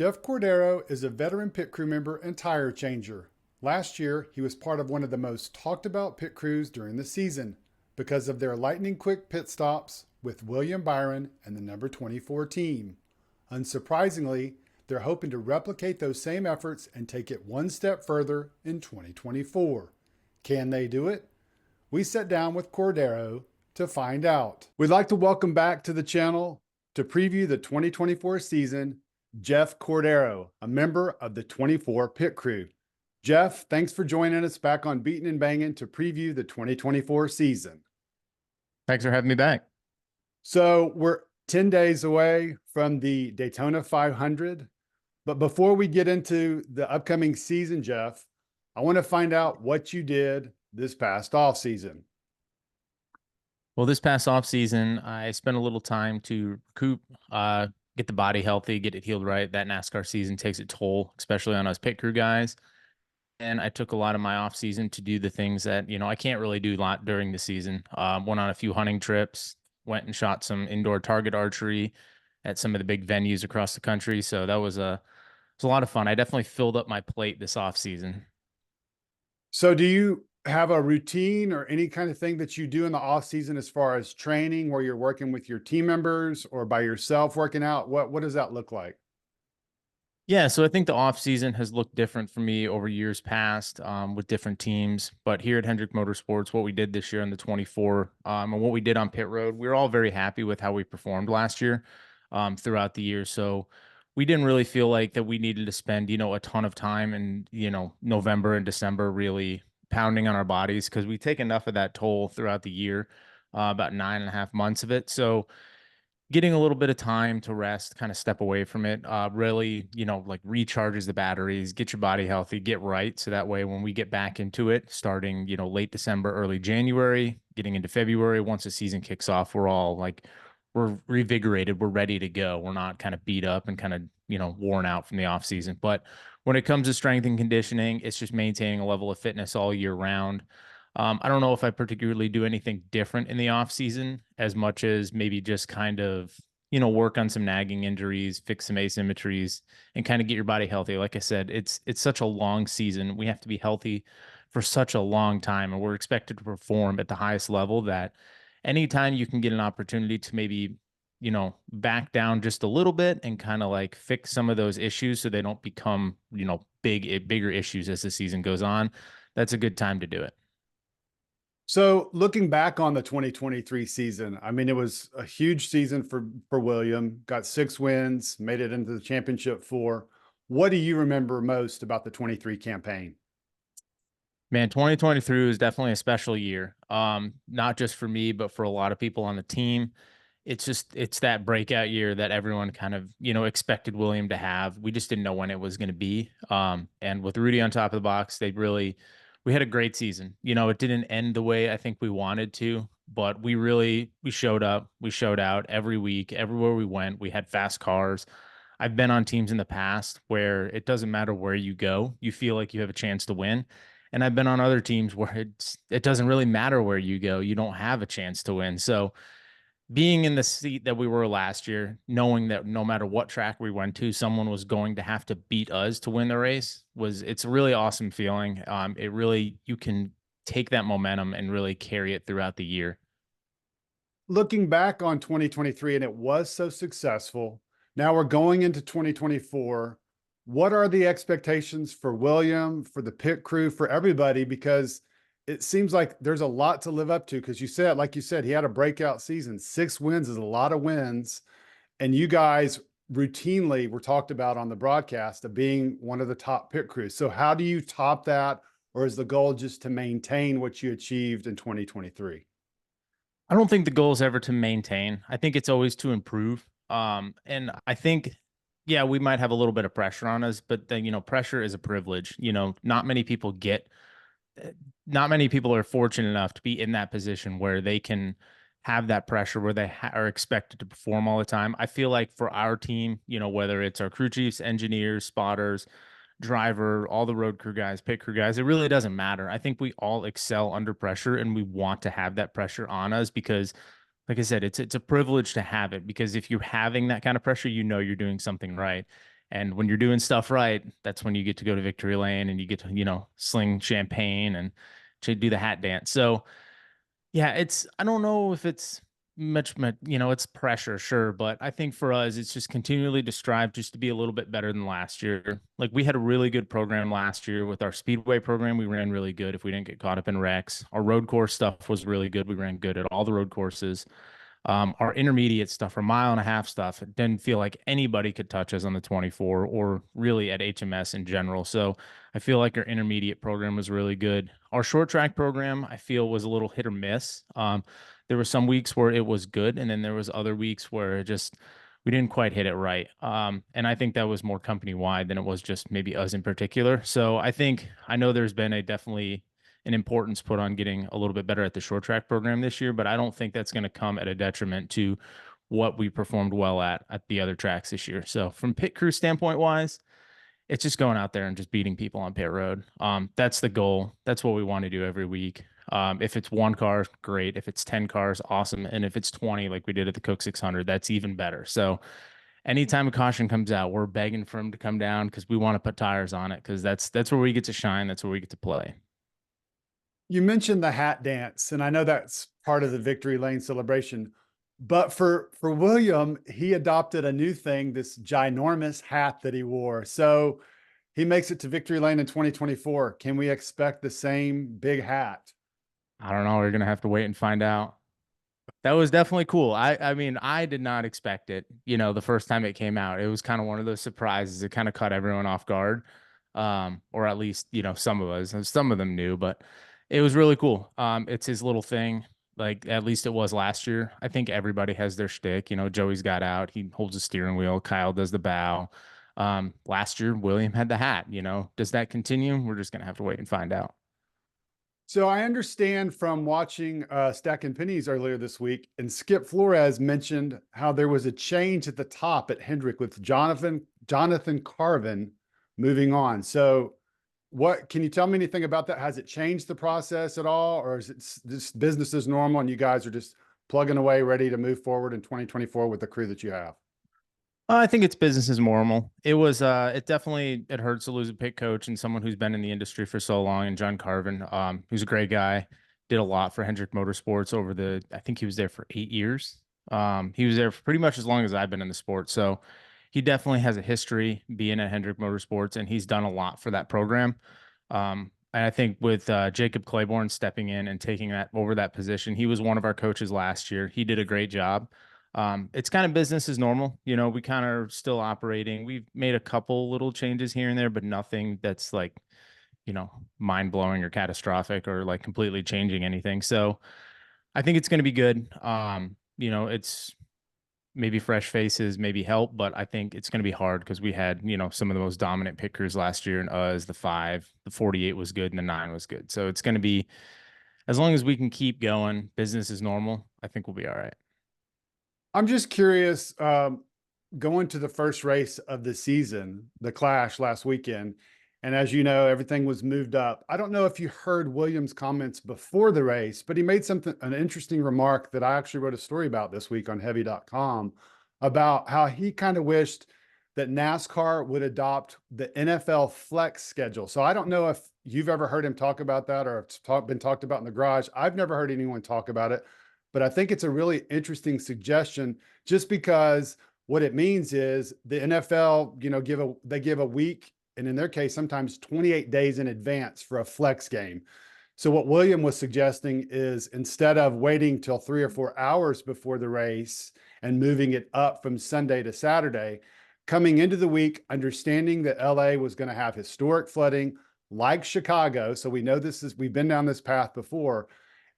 Jeff Cordero is a veteran pit crew member and tire changer. Last year, he was part of one of the most talked about pit crews during the season because of their lightning quick pit stops with William Byron and the number 24 team. Unsurprisingly, they're hoping to replicate those same efforts and take it one step further in 2024. Can they do it? We sat down with Cordero to find out. We'd like to welcome back to the channel to preview the 2024 season, Jeff Cordero, a member of the 24 pit crew. Jeff, thanks for joining us back on Beatin' and Bangin' to preview the 2024 season. Thanks for having me back. So we're 10 days away from the Daytona 500. But before we get into the upcoming season, Jeff, I want to find out what you did this past offseason. Well, this past offseason, I spent a little time to recoup, get the body healthy, get it healed right. That Nascar season takes a toll, especially on us pit crew guys. And I took a lot of my offseason to do the things that, I can't really do a lot during the season. Went on a few hunting trips, went and shot some indoor target archery at some of the big venues across the country. So that was a lot of fun. I definitely filled up my plate this offseason. So do you have a routine or any kind of thing that you do in the off season as far as training where you're working with your team members or by yourself working out? What does that look like? Yeah, so I think the off season has looked different for me over years past with different teams. But here at Hendrick Motorsports, what we did this year in the 24 and what we did on pit road, we were all very happy with how we performed last year throughout the year. So we didn't really feel like that we needed to spend, a ton of time in, November and December really pounding on our bodies because we take enough of that toll throughout the year, about 9.5 months of it. So getting a little bit of time to rest, kind of step away from it, really, like recharges the batteries, get your body healthy, get right. So that way, when we get back into it, starting, late December, early January, getting into February, once the season kicks off, we're all like, we're revigorated, we're ready to go. We're not kind of beat up and kind of, worn out from the off season. But when it comes to strength and conditioning, it's just maintaining a level of fitness all year round. I don't know if I particularly do anything different in the off season as much as maybe just kind of, work on some nagging injuries, fix some asymmetries, and kind of get your body healthy. Like I said, it's such a long season. We have to be healthy for such a long time, and we're expected to perform at the highest level that anytime you can get an opportunity to maybe, back down just a little bit and kind of like fix some of those issues so they don't become, bigger issues as the season goes on, that's a good time to do it. So looking back on the 2023 season, I mean, it was a huge season for William, got 6 wins, made it into the championship 4. What do you remember most about the 23 campaign? Man, 2023 was definitely a special year. Not just for me, but for a lot of people on the team. It's that breakout year that everyone kind of, expected William to have. We just didn't know when it was going to be. And with Rudy on top of the box, we had a great season. It didn't end the way I think we wanted to, but we showed up, we showed out every week, everywhere we went. We had fast cars. I've been on teams in the past where it doesn't matter where you go, you feel like you have a chance to win. And I've been on other teams where it doesn't really matter where you go, you don't have a chance to win. So being in the seat that we were last year, knowing that no matter what track we went to, someone was going to have to beat us to win the race it's a really awesome feeling. You can take that momentum and really carry it throughout the year. Looking back on 2023, and it was so successful. Now we're going into 2024. What are the expectations for William, for the pit crew, for everybody? Because it seems like there's a lot to live up to because like you said, he had a breakout season. 6 wins is a lot of wins. And you guys routinely were talked about on the broadcast of being one of the top pit crews. So how do you top that? Or is the goal just to maintain what you achieved in 2023? I don't think the goal is ever to maintain. I think it's always to improve. And I think, yeah, we might have a little bit of pressure on us, but then, pressure is a privilege. Not many people are fortunate enough to be in that position where they can have that pressure where they are expected to perform all the time. I feel like for our team, whether it's our crew chiefs, engineers, spotters, driver, all the road crew guys, pit crew guys, it really doesn't matter. I think we all excel under pressure and we want to have that pressure on us because, like I said, it's a privilege to have it because if you're having that kind of pressure, you're doing something right. And when you're doing stuff right, that's when you get to go to victory lane and you get to, sling champagne and to do the hat dance. So yeah, I don't know if it's much, it's pressure, sure. But I think for us, it's just continually to strive just to be a little bit better than last year. Like we had a really good program last year with our speedway program. We ran really good if we didn't get caught up in wrecks. Our road course stuff was really good. We ran good at all the road courses. Our intermediate stuff, our mile and a half stuff, it didn't feel like anybody could touch us on the 24 or really at HMS in general. So I feel like our intermediate program was really good. Our short track program, I feel, was a little hit or miss. There were some weeks where it was good, and then there was other weeks where we didn't quite hit it right. And I think that was more company wide than it was just maybe us in particular. So I know there's been a definitely an importance put on getting a little bit better at the short track program this year, but I don't think that's going to come at a detriment to what we performed well at the other tracks this year. So from pit crew standpoint wise, it's just going out there and just beating people on pit road. That's the goal. That's what we want to do every week. If it's one car, great. If it's 10 cars, awesome. And if it's 20, like we did at the Cook 600, that's even better. So anytime a caution comes out, we're begging for them to come down because we want to put tires on it because that's where we get to shine. That's where we get to play. You mentioned the hat dance, and I know that's part of the victory lane celebration. But for William, he adopted a new thing, this ginormous hat that he wore. So he makes it to victory lane in 2024. Can we expect the same big hat? I don't know. We're gonna have to wait and find out. That was definitely cool. I mean, I did not expect it, the first time it came out. It was kind of one of those surprises. It kind of caught everyone off guard. Or at least, some of us, some of them knew, but it was really cool. It's his little thing. Like at least it was last year. I think everybody has their shtick. Joey's got out. He holds the steering wheel. Kyle does the bow. Last year, William had the hat. Does that continue? We're just gonna have to wait and find out. So I understand from watching Stacking Pennies earlier this week, and Skip Flores mentioned how there was a change at the top at Hendrick with Jonathan Carvin moving on. So what can you tell me anything about that? Has it changed the process at all, or is it just business as normal and you guys are just plugging away, ready to move forward in 2024 with the crew that you have? I think it's business as normal. It hurts to lose a pit coach and someone who's been in the industry for so long. And John Carvin, who's a great guy, did a lot for Hendrick Motorsports I think he was there for 8 years. He was there for pretty much as long as I've been in the sport. So he definitely has a history being at Hendrick Motorsports and he's done a lot for that program. And I think with Jacob Claiborne stepping in and taking that position, he was one of our coaches last year. He did a great job. It's kind of business as normal. We kind of are still operating. We've made a couple little changes here and there, but nothing that's like, mind blowing or catastrophic or like completely changing anything. So I think it's going to be good. It's maybe fresh faces, maybe help, but I think it's going to be hard because we had, some of the most dominant pit crews last year and us, the 5, the 48 was good and the 9 was good. So it's going to be, as long as we can keep going, business is normal, I think we'll be all right. I'm just curious, going to the first race of the season, the Clash last weekend, and as you know, everything was moved up. I don't know if you heard Williams' comments before the race, but he made an interesting remark that I actually wrote a story about this week on heavy.com about how he kind of wished that NASCAR would adopt the NFL flex schedule. So I don't know if you've ever heard him talk about that or it's been talked about in the garage. I've never heard anyone talk about it. But I think it's a really interesting suggestion just because what it means is the NFL, they give a week, and in their case, sometimes 28 days in advance for a flex game. So what William was suggesting is instead of waiting till 3 or 4 hours before the race and moving it up from Sunday to Saturday, coming into the week, understanding that LA was going to have historic flooding like Chicago. So we know we've been down this path before.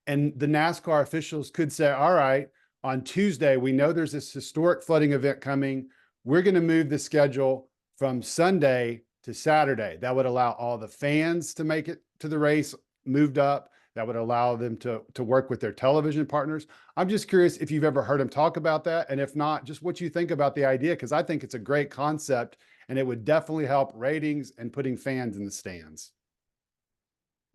And the NASCAR officials could say, all right, on Tuesday, we know there's this historic flooding event coming. We're going to move the schedule from Sunday to Saturday. That would allow all the fans to make it to the race moved up. That would allow them to work with their television partners. I'm just curious if you've ever heard him talk about that. And if not, just what you think about the idea, because I think it's a great concept and it would definitely help ratings and putting fans in the stands.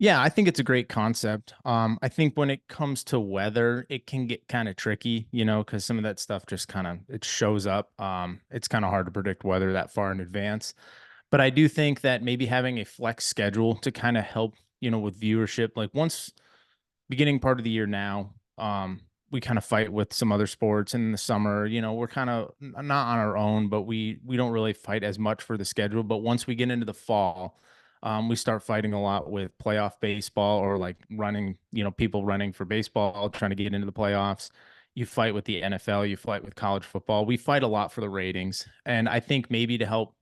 Yeah, I think it's a great concept. I think when it comes to weather, it can get kind of tricky, because some of that stuff just kind of it shows up. It's kind of hard to predict weather that far in advance. But I do think that maybe having a flex schedule to kind of help, with viewership, like once beginning part of the year now, we kind of fight with some other sports in the summer. We're kind of not on our own, but we don't really fight as much for the schedule. But once we get into the fall, we start fighting a lot with playoff baseball or like running, people running for baseball, trying to get into the playoffs. You fight with the NFL, you fight with college football. We fight a lot for the ratings. And I think maybe to help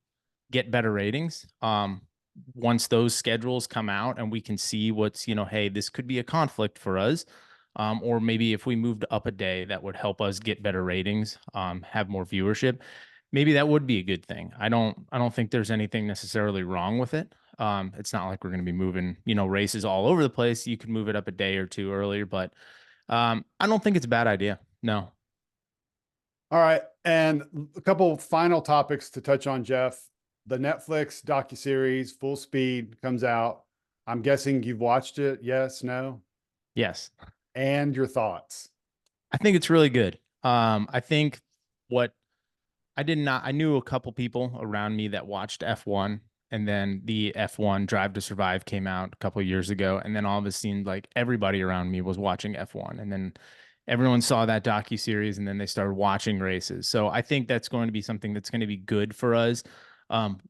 get better ratings, once those schedules come out and we can see what's, hey, this could be a conflict for us. Or maybe if we moved up a day, that would help us get better ratings, have more viewership. Maybe that would be a good thing. I don't think there's anything necessarily wrong with it. It's not like we're going to be moving, races all over the place. You could move it up a day or two earlier, but I don't think it's a bad idea. No. All right. And a couple final topics to touch on, Jeff. The Netflix docuseries Full Speed comes out. I'm guessing you've watched it. Yes, no? Yes. And your thoughts. I think it's really good. I think what I did not. I knew a couple people around me that watched F1, and then the F1 Drive to Survive came out a couple of years ago, and then all of it seemed like everybody around me was watching F1, and then everyone saw that docu series, and then they started watching races. So I think that's going to be something that's going to be good for us.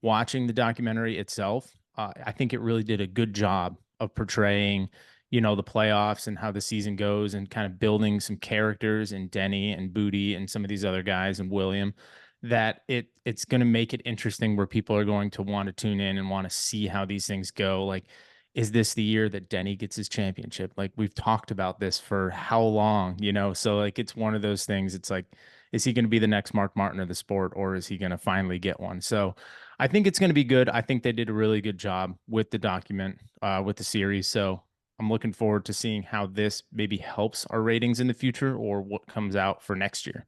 Watching the documentary itself, I think it really did a good job of portraying, the playoffs and how the season goes, and kind of building some characters in Denny and Booty and some of these other guys and William that it's going to make it interesting where people are going to want to tune in and want to see how these things go. Like, is this the year that Denny gets his championship? Like, we've talked about this for how long, So like it's one of those things. It's like, is he going to be the next Mark Martin of the sport, or is he going to finally get one? So I think it's going to be good. I think they did a really good job with the document, with the series. So I'm looking forward to seeing how this maybe helps our ratings in the future or what comes out for next year.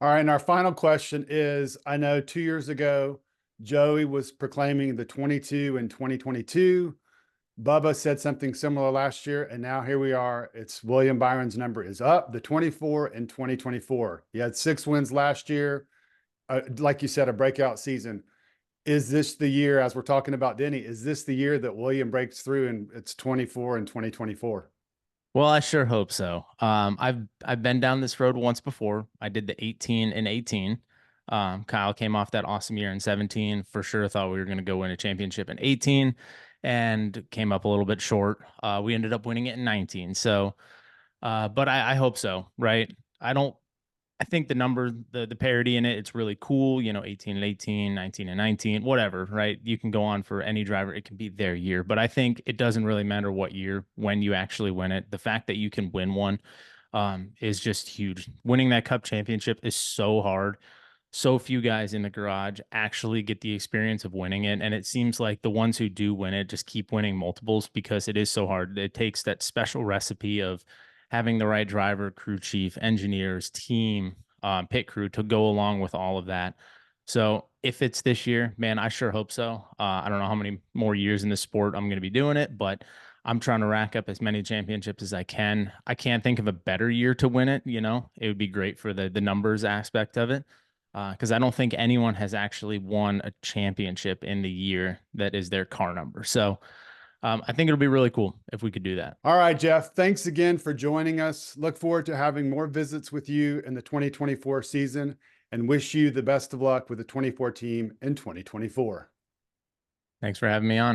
All right. And our final question is, I know 2 years ago, Joey was proclaiming the 22 in 2022. Bubba said something similar last year, and now here we are. It's William Byron's number is up, the 24 in 2024. He had 6 wins last year. Like you said, a breakout season. Is this the year, as we're talking about Denny, is this the year that William breaks through and it's 24 in 2024? Well, I sure hope so. I've been down this road once before. I did the 18 and 18. Kyle came off that awesome year in 17. For sure thought we were going to go win a championship in 18 and came up a little bit short. We ended up winning it in 19. So, but I hope so, right? I think the number, the parity in it, it's really cool. 18 and 18, 19 and 19, whatever, right? You can go on for any driver. It can be their year. But I think it doesn't really matter what year when you actually win it. The fact that you can win one is just huge. Winning that cup championship is so hard. So few guys in the garage actually get the experience of winning it. And it seems like the ones who do win it just keep winning multiples because it is so hard. It takes that special recipe of having the right driver, crew chief, engineers, team, pit crew to go along with all of that. So if it's this year, man, I sure hope so. I don't know how many more years in this sport I'm going to be doing it, but I'm trying to rack up as many championships as I can. I can't think of a better year to win it. It would be great for the numbers aspect of it. Because I don't think anyone has actually won a championship in the year that is their car number. So I think it'll be really cool if we could do that. All right, Jeff, thanks again for joining us. Look forward to having more visits with you in the 2024 season and wish you the best of luck with the 24 team in 2024. Thanks for having me on.